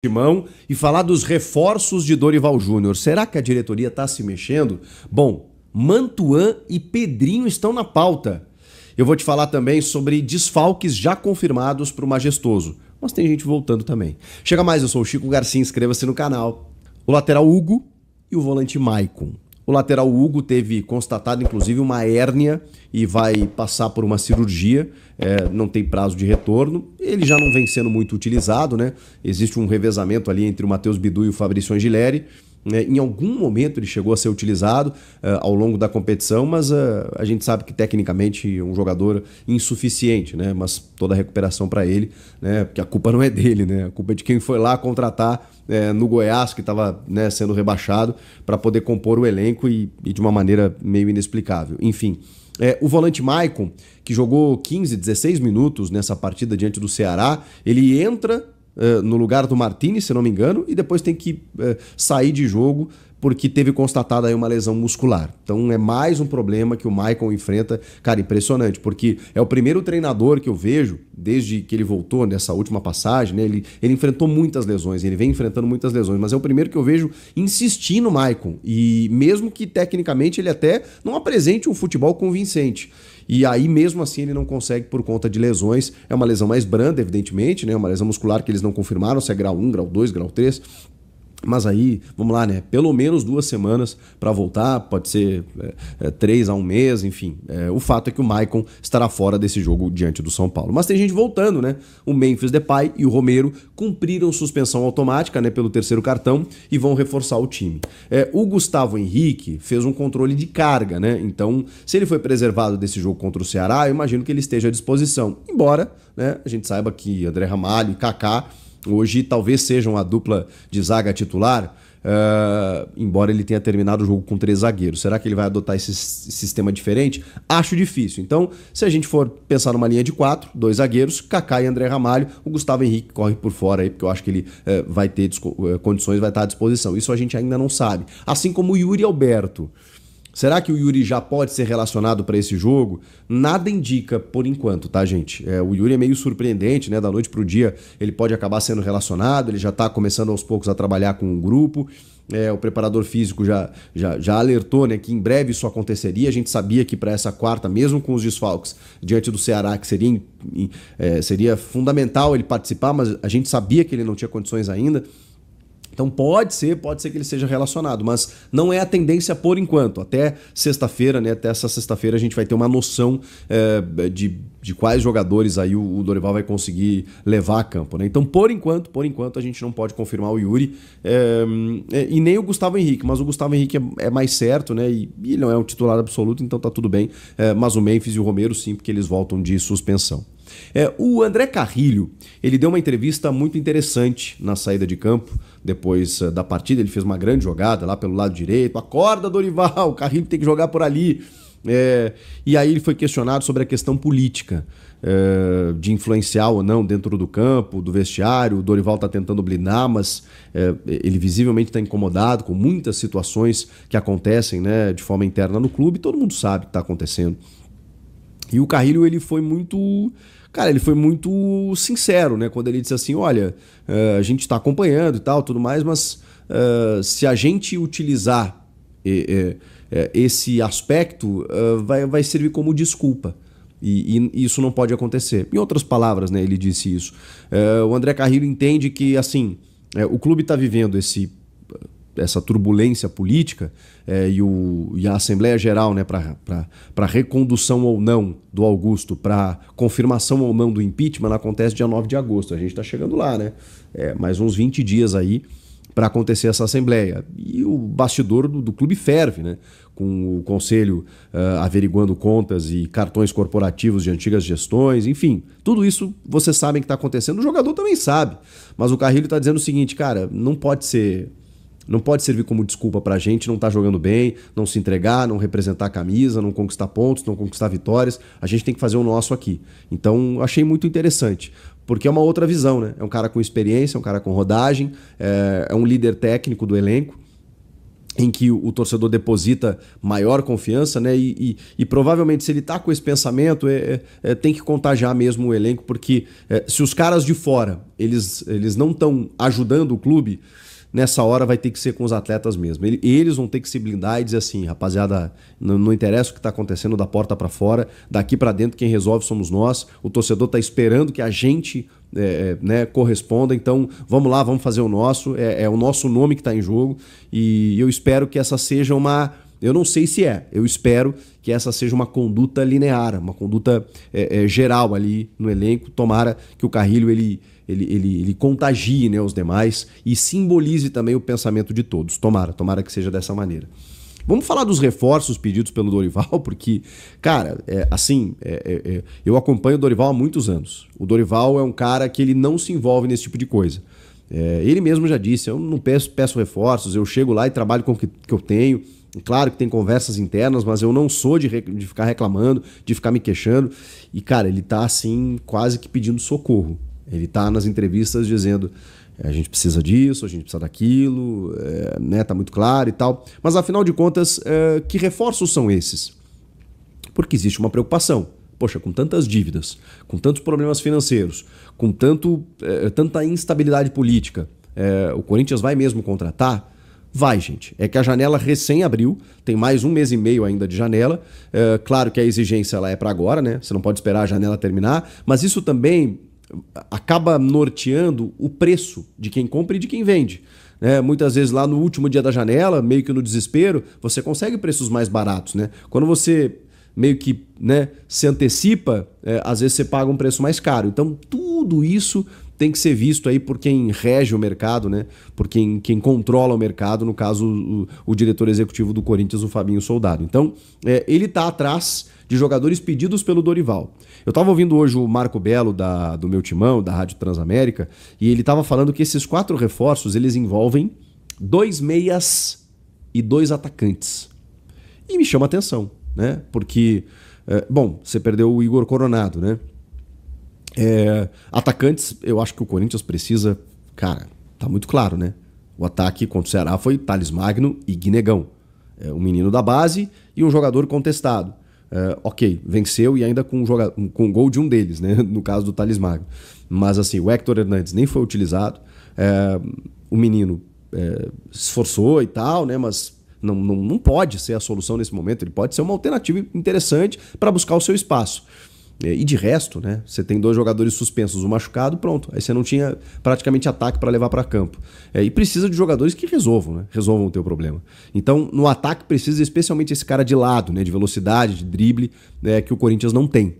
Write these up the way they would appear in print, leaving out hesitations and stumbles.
Timão e falar dos reforços de Dorival Júnior. Será que a diretoria está se mexendo? Bom, Mantuan e Pedrinho estão na pauta. Eu vou te falar também sobre desfalques já confirmados para o Majestoso. Mas tem gente voltando também. Chega mais, eu sou o Chico Garcia, inscreva-se no canal. O lateral Hugo e o volante Maicon. O lateral Hugo teve constatado, inclusive, uma hérnia e vai passar por uma cirurgia, não tem prazo de retorno. Ele já não vem sendo muito utilizado, né? Existe um revezamento ali entre o Matheus Bidu e o Fabrício Angileri. Em algum momento ele chegou a ser utilizado ao longo da competição, mas a gente sabe que tecnicamente é um jogador insuficiente, né? Mas toda a recuperação para ele, né? Porque a culpa não é dele, né? A culpa é de quem foi lá contratar no Goiás, que estava, né, sendo rebaixado, para poder compor o elenco e de uma maneira meio inexplicável. Enfim, o volante Maicon, que jogou 15, 16 minutos nessa partida diante do Ceará, ele entra no lugar do Martínez, se não me engano, e depois tem que sair de jogo porque teve constatada aí uma lesão muscular. Então é mais um problema que o Maicon enfrenta. Cara, impressionante, porque é o primeiro treinador que eu vejo, desde que ele voltou nessa última passagem, né? Ele enfrentou muitas lesões, ele vem enfrentando muitas lesões, mas é o primeiro que eu vejo insistir no Maicon, e mesmo que tecnicamente ele até não apresente um futebol convincente. E aí, mesmo assim, ele não consegue por conta de lesões. É uma lesão mais branda, evidentemente, né? Uma lesão muscular que eles não confirmaram se é grau 1, grau 2, grau 3. Mas aí, vamos lá, né? Pelo menos 2 semanas para voltar, pode ser 3 a 1 mês, enfim. O fato é que o Maicon estará fora desse jogo diante do São Paulo. Mas tem gente voltando, né? O Memphis Depay e o Romero cumpriram suspensão automática, né, pelo 3º cartão e vão reforçar o time. O Gustavo Henrique fez um controle de carga, né? Então, se ele foi preservado desse jogo contra o Ceará, eu imagino que ele esteja à disposição. Embora, né, a gente saiba que André Ramalho e Kaká hoje talvez sejam a dupla de zaga titular, embora ele tenha terminado o jogo com 3 zagueiros. Será que ele vai adotar esse sistema diferente? Acho difícil. Então, se a gente for pensar numa linha de 4, 2 zagueiros, Kaká e André Ramalho, o Gustavo Henrique corre por fora aí, porque eu acho que ele vai ter condições, vai estar à disposição. Isso a gente ainda não sabe. Assim como o Yuri Alberto. Será que o Yuri já pode ser relacionado para esse jogo? Nada indica por enquanto, tá, gente? O Yuri é meio surpreendente, né? Da noite pro dia ele pode acabar sendo relacionado, ele já tá começando aos poucos a trabalhar com um grupo. O preparador físico já alertou, né, que em breve isso aconteceria. A gente sabia que para essa quarta, mesmo com os desfalques diante do Ceará, que seria fundamental ele participar, mas a gente sabia que ele não tinha condições ainda. Então pode ser que ele seja relacionado, mas não é a tendência por enquanto. Até sexta-feira, né? Até essa sexta-feira a gente vai ter uma noção de quais jogadores aí o Dorival vai conseguir levar a campo, né? Então, por enquanto a gente não pode confirmar o Yuri e nem o Gustavo Henrique, mas o Gustavo Henrique é mais certo, né? E ele não é um titular absoluto, então tá tudo bem. Mas o Memphis e o Romero sim, porque eles voltam de suspensão. O André Carrilho, ele deu uma entrevista muito interessante na saída de campo, depois da partida. Ele fez uma grande jogada lá pelo lado direito. Acorda, Dorival, o Carrilho tem que jogar por ali. E aí ele foi questionado sobre a questão política, de influenciar ou não dentro do campo, do vestiário. O Dorival está tentando blindar, mas ele visivelmente está incomodado com muitas situações que acontecem, né, de forma interna no clube. Todo mundo sabe o que está acontecendo. E o Carrilho, ele foi muito sincero, né? Quando ele disse assim, olha, a gente está acompanhando e tal, tudo mais, mas se a gente utilizar esse aspecto, vai servir como desculpa. E isso não pode acontecer. Em outras palavras, né, ele disse isso. O André Carrillo entende que, assim, o clube está vivendo essa turbulência política e a Assembleia Geral, né, para recondução ou não do Augusto, para confirmação ou não do impeachment, acontece dia 9 de agosto. A gente está chegando lá, né? Mais uns 20 dias aí para acontecer essa Assembleia. E o bastidor do clube ferve, né? Com o Conselho averiguando contas e cartões corporativos de antigas gestões, enfim. Tudo isso vocês sabem que está acontecendo, o jogador também sabe. Mas o Carrilho está dizendo o seguinte, cara, não pode servir como desculpa pra gente não estar jogando bem, não se entregar, não representar a camisa, não conquistar pontos, não conquistar vitórias. A gente tem que fazer o nosso aqui. Então, achei muito interessante, porque é uma outra visão, né? É um cara com experiência, é um cara com rodagem, é um líder técnico do elenco. em que o torcedor deposita maior confiança, né? E provavelmente, se ele tá com esse pensamento, tem que contagiar mesmo o elenco, porque se os caras de fora eles não estão ajudando o clube, nessa hora vai ter que ser com os atletas mesmo. Eles vão ter que se blindar e dizer assim, rapaziada, não interessa o que está acontecendo da porta para fora, daqui para dentro quem resolve somos nós, o torcedor está esperando que a gente né, corresponda, então vamos lá, vamos fazer o nosso, é o nosso nome que está em jogo, e eu espero que essa seja uma... Eu não sei se eu espero que essa seja uma conduta linear, uma conduta geral ali no elenco. Tomara que o Carrilho ele contagie, né, os demais e simbolize também o pensamento de todos. Tomara que seja dessa maneira. Vamos falar dos reforços pedidos pelo Dorival, porque, cara, eu acompanho o Dorival há muitos anos. O Dorival é um cara que ele não se envolve nesse tipo de coisa. Ele mesmo já disse, eu não peço reforços, eu chego lá e trabalho com o que eu tenho. Claro que tem conversas internas, mas eu não sou de ficar reclamando, de ficar me queixando. E, cara, ele tá assim, quase que pedindo socorro. Ele tá nas entrevistas dizendo, a gente precisa disso, a gente precisa daquilo, né, tá muito claro e tal. Mas, afinal de contas, que reforços são esses? Porque existe uma preocupação. Poxa, com tantas dívidas, com tantos problemas financeiros, com tanta instabilidade política, o Corinthians vai mesmo contratar? Vai, gente. É que a janela recém abriu, tem mais 1 mês e meio ainda de janela. Claro que a exigência ela é para agora, né? Você não pode esperar a janela terminar, mas isso também acaba norteando o preço de quem compra e de quem vende. Muitas vezes lá no último dia da janela, meio que no desespero, você consegue preços mais baratos, né? Quando você meio que, né, se antecipa, às vezes você paga um preço mais caro. Então tudo isso tem que ser visto aí por quem rege o mercado, né? Por quem controla o mercado, no caso o diretor executivo do Corinthians, o Fabinho Soldado. Então ele está atrás de jogadores pedidos pelo Dorival. Eu estava ouvindo hoje o Marco Belo do Meu Timão, da Rádio Transamérica, e ele estava falando que esses 4 reforços eles envolvem 2 meias e 2 atacantes. E me chama a atenção, né? Porque, você perdeu o Igor Coronado, né? Atacantes, eu acho que o Corinthians precisa... Cara, tá muito claro, né? O ataque contra o Ceará foi Thales Magno e Guinegão. Um menino da base e um jogador contestado. Ok, venceu e ainda com o gol de um deles, né? No caso do Thales Magno. Mas assim, o Héctor Hernandes nem foi utilizado. O menino se esforçou e tal, né? Mas não pode ser a solução nesse momento. Ele pode ser uma alternativa interessante para buscar o seu espaço. E de resto, né, você tem 2 jogadores suspensos, um machucado, pronto. Aí você não tinha praticamente ataque para levar para campo. E precisa de jogadores que resolvam, né, resolvam o teu problema. Então, no ataque precisa especialmente esse cara de lado, né, de velocidade, de drible, que o Corinthians não tem.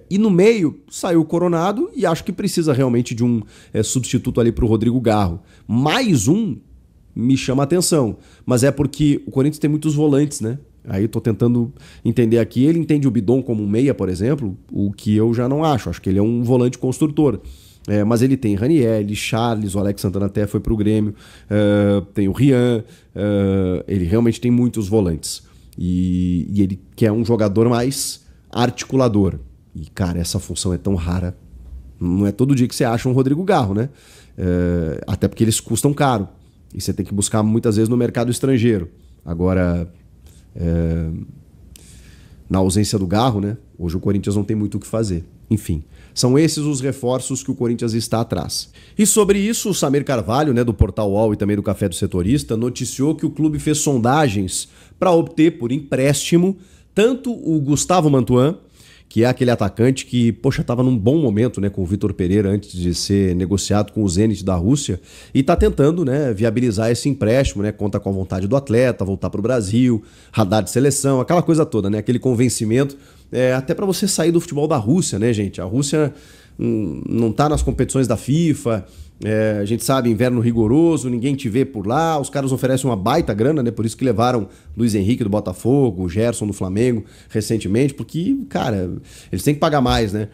E no meio saiu o Coronado e acho que precisa realmente de um substituto ali para o Rodrigo Garro. Mais um me chama a atenção, mas é porque o Corinthians tem muitos volantes, né? Aí eu tô tentando entender aqui. Ele entende o Bidon como um meia, por exemplo, o que eu já não acho. Acho que ele é um volante construtor. Mas ele tem Raniel, Charles, o Alex Santana até foi pro Grêmio, tem o Rian, ele realmente tem muitos volantes. E ele quer um jogador mais articulador. E, cara, essa função é tão rara. Não é todo dia que você acha um Rodrigo Garro, né? Até porque eles custam caro. E você tem que buscar muitas vezes no mercado estrangeiro. Agora... na ausência do Garro, né? Hoje o Corinthians não tem muito o que fazer. Enfim, são esses os reforços que o Corinthians está atrás. E sobre isso, o Samir Carvalho, né, do Portal UOL e também do Café do Setorista, noticiou que o clube fez sondagens para obter por empréstimo tanto o Gustavo Mantuan, que é aquele atacante que, poxa, estava num bom momento, né, com o Vitor Pereira antes de ser negociado com o Zenit da Rússia, e está tentando, né, viabilizar esse empréstimo, né, conta com a vontade do atleta, voltar para o Brasil, radar de seleção, aquela coisa toda, né, aquele convencimento, até para você sair do futebol da Rússia, né, gente? A Rússia não está nas competições da FIFA, a gente sabe, inverno rigoroso, ninguém te vê por lá, os caras oferecem uma baita grana, né? Por isso que levaram Luiz Henrique do Botafogo, o Gerson do Flamengo recentemente, porque, cara, eles têm que pagar mais, né?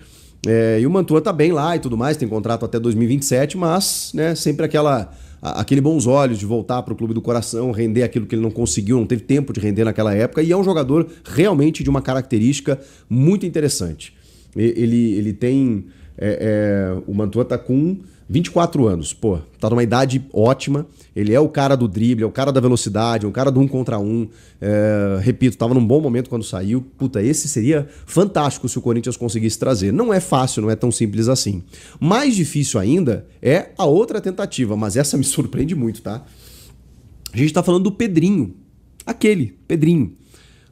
E o Mantua tá bem lá e tudo mais, tem contrato até 2027, mas, né, sempre aquele bons olhos de voltar para o clube do coração, render aquilo que ele não conseguiu, não teve tempo de render naquela época, e é um jogador realmente de uma característica muito interessante. Ele tem... o Mantua tá com 24 anos, pô, tá numa idade ótima. Ele é o cara do drible, é o cara da velocidade, é o cara do 1 contra 1. Repito, tava num bom momento quando saiu. Puta, esse seria fantástico se o Corinthians conseguisse trazer. Não é fácil, não é tão simples assim. Mais difícil ainda é a outra tentativa, mas essa me surpreende muito, tá? A gente tá falando do Pedrinho. Aquele, Pedrinho.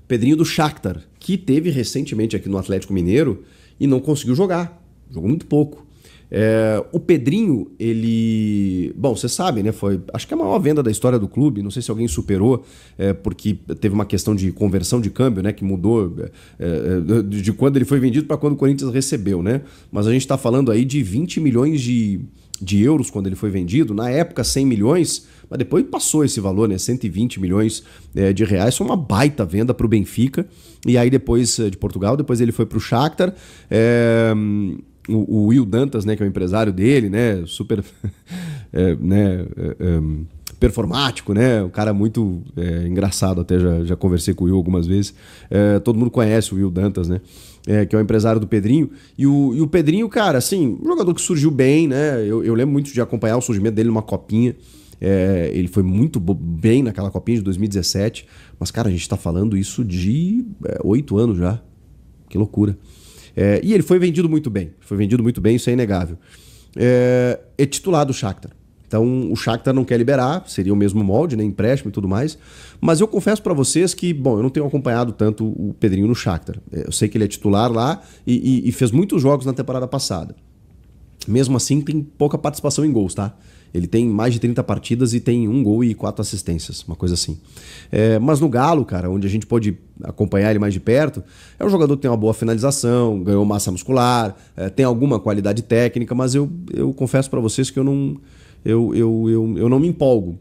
Pedrinho do Shakhtar, que teve recentemente aqui no Atlético Mineiro e não conseguiu jogar. Jogou muito pouco. O Pedrinho, ele... Bom, você sabe, né? Foi, acho que a maior venda da história do clube. Não sei se alguém superou, porque teve uma questão de conversão de câmbio, né? Que mudou de quando ele foi vendido para quando o Corinthians recebeu, né? Mas a gente está falando aí de 20 milhões de euros quando ele foi vendido. Na época, 100 milhões, mas depois passou esse valor, né? 120 milhões de reais. Foi uma baita venda para o Benfica. E aí depois de Portugal, depois ele foi para o Shakhtar. O Will Dantas, né, que é o empresário dele, né, super performático, né, um cara muito engraçado, até já conversei com o Will algumas vezes. Todo mundo conhece o Will Dantas, né, que é o empresário do Pedrinho. E o Pedrinho, cara, assim, um jogador que surgiu bem, né, eu lembro muito de acompanhar o surgimento dele numa copinha. Ele foi muito bem naquela copinha de 2017, mas, cara, a gente tá falando isso de 8 anos já. Que loucura. E ele foi vendido muito bem. Isso é inegável. É titular do Shakhtar. Então o Shakhtar não quer liberar, seria o mesmo molde, né, empréstimo e tudo mais. Mas eu confesso para vocês que, bom, eu não tenho acompanhado tanto o Pedrinho no Shakhtar. Eu sei que ele é titular lá e fez muitos jogos na temporada passada. Mesmo assim, tem pouca participação em gols, tá? Ele tem mais de 30 partidas e tem 1 gol e 4 assistências, uma coisa assim. Mas no Galo, cara, onde a gente pode acompanhar ele mais de perto, é um jogador que tem uma boa finalização, ganhou massa muscular, tem alguma qualidade técnica, mas eu confesso para vocês que eu não me empolgo.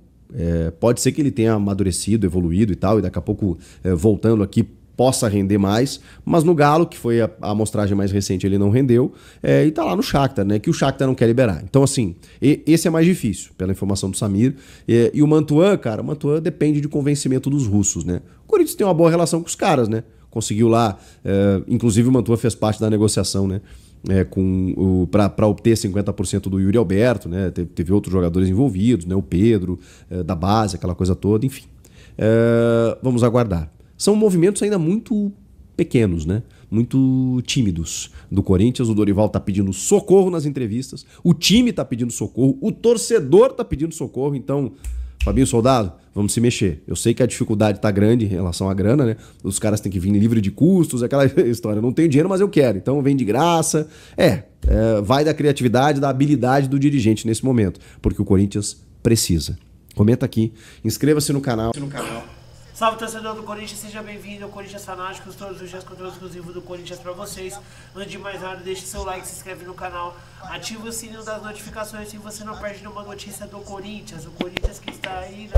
Pode ser que ele tenha amadurecido, evoluído e tal, e daqui a pouco, voltando aqui, possa render mais, mas no Galo, que foi a amostragem mais recente, ele não rendeu, e tá lá no Shakhtar, né, que o Shakhtar não quer liberar. Então, assim, esse é mais difícil, pela informação do Samir. E o Mantuan, cara, o Mantuan depende de convencimento dos russos, né. O Corinthians tem uma boa relação com os caras, né, conseguiu lá, inclusive o Mantuan fez parte da negociação, né, para obter 50% do Yuri Alberto, né, teve outros jogadores envolvidos, né, o Pedro, da base, aquela coisa toda, enfim. Vamos aguardar. São movimentos ainda muito pequenos, né? Muito tímidos do Corinthians. O Dorival tá pedindo socorro nas entrevistas, o time tá pedindo socorro, o torcedor tá pedindo socorro. Então, Fabinho Soldado, vamos se mexer. Eu sei que a dificuldade tá grande em relação à grana, né? Os caras têm que vir livre de custos, aquela história. Eu não tenho dinheiro, mas eu quero. Então vem de graça. Vai da criatividade, da habilidade do dirigente nesse momento, porque o Corinthians precisa. Comenta aqui, inscreva-se no canal. Salve, torcedor do Corinthians, seja bem-vindo ao Corinthians Fanáticos, todos os dias conteúdo exclusivo do Corinthians pra vocês. Antes de mais nada, deixe seu like, se inscreve no canal, ativa o sininho das notificações se você não perde nenhuma notícia do Corinthians. O Corinthians que está aí,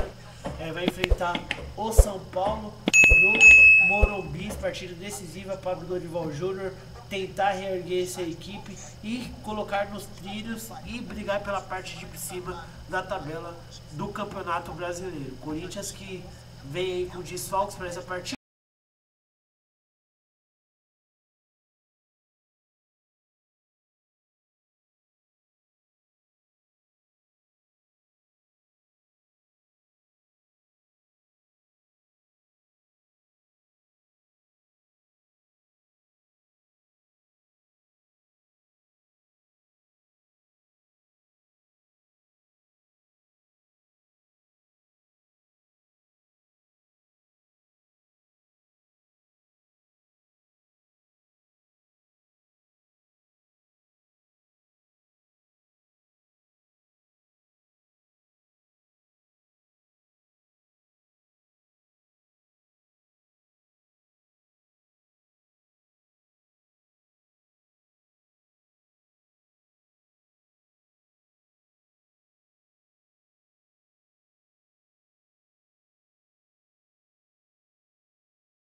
né, vai enfrentar o São Paulo no Morumbi, partida decisiva para o Dorival Júnior tentar reerguer essa equipe e colocar nos trilhos e brigar pela parte de cima da tabela do Campeonato Brasileiro. Corinthians que vem aí com desfalques para essa partida.